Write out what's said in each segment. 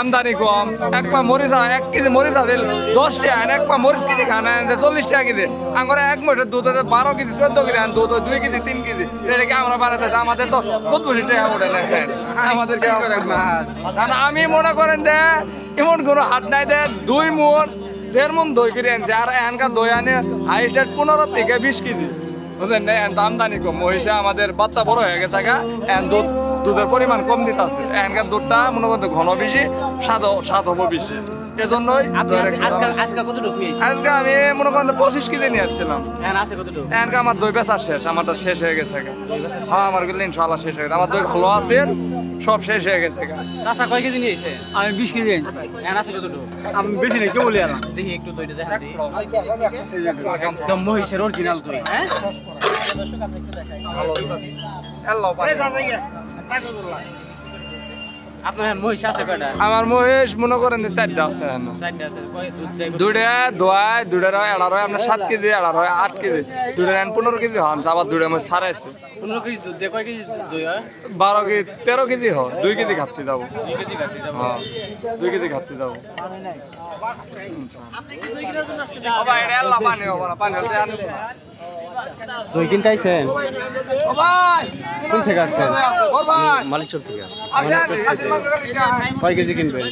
আমদানি কম এক পা মরিচ 1 কেজি মরিচ আছে 10 টাকা এক পা মরিচ কেজি খান 40 টাকা কেজি আমরা এক মাসের দুধ 12 কেজি 14 কেজি দুধ 2 কেজি 3 কেজি এটা আমরা বাড়াতে আমাদের তো 70 টাকা ওঠে না আমাদের কি করে আমি মনে করেন যে এমন কোনো হাট নাই দে 2 মণ 1.5 মণ দই করে আনছে আর এখানকার দই আনে হাইস্ট 15 থেকে 20 কেজি বুঝলেন না আমদানি কম মহিষা আমাদের বাচ্চা বড় হয়ে গেছে দুধের পরিমাণ কম দিতে আছে এখানকার দুধটা মনে করতে ঘন বেশি স্বাদ হবো বেশি এজন্যই আজকে আমি মনে করেন 25 কেজি নিয়ে যাচ্ছিলাম এখানকার আমার দই বেচা শেষ আমারটা শেষ হয়ে গেছে হ্যাঁ আমার গেলে ইনশাআল্লাহ শেষ হয়ে গেছে আমার দই ভালো আছে সব শেষ হয়ে গেছে কয় কেজি নিয়েছে আমি 20 কেজি আছে কতটুকু আমি বেশি নেই কেউ বলি আর দেখি একটু দইটা দেখা দিই একদম মহিষের অরিজিনাল দই হ্যাঁ দর্শক আমরা একটু দেখাই ভালো আল্লাহ পারে আপনার মহিষ আছে কয়টা আমার মহিষ মনে করেন 4টা আছে এখনো 4টা আছে কয় দুধ দেয় দুইটা দোয়ায় দুইটার এড়ার হয় আপনার 7 কেজি এড়ার হয় 8 কেজি দুইটার 15 কেজি হন আবার দুইটার মধ্যে ছাড়াইছে 15 কেজি দুধ দেয় কয় কেজি দই হয় 12 কেজি 13 কেজি হয় 2 কেজি ঘাটতে যাবো 2 কেজি ঘাটতে যাবো হ্যাঁ 2 কেজি ঘাটতে যাবো আপনি কি দই কিনার জন্য আসছেন বাবা এটা আল্লাহ পানি হবে না পানি হতে আনবে দই কিনতে আইছেন ও ভাই কোন থেকে আসছেন ও ভাই মালিকচর থেকে আসেন কয় কেজি কিনবেন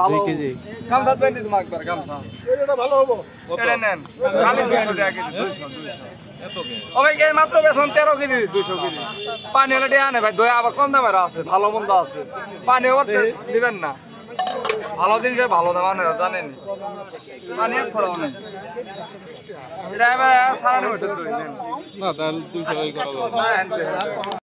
আমি 2 কেজি কাম দাঁত বেঁধে তোমাকে একবার কাম সা এটা ভালো হবো এটা নেন খালি 200 টাকা কেজি 200 ও ভাই এই মাত্র বেতন 13 কেজি 200 কেজি পানি হলে দেয়া নেই ভাই দই আবার কম দামের আছে ভালো মন্দ আছে পানি ওর দিবেন না ভালো জিনিস ভালো দাম আপনারা জানেন পানি এক ফোড়াও নেই এটা এবার সারানো হইতে দই নেন না তাহলে 200 করা যাবে।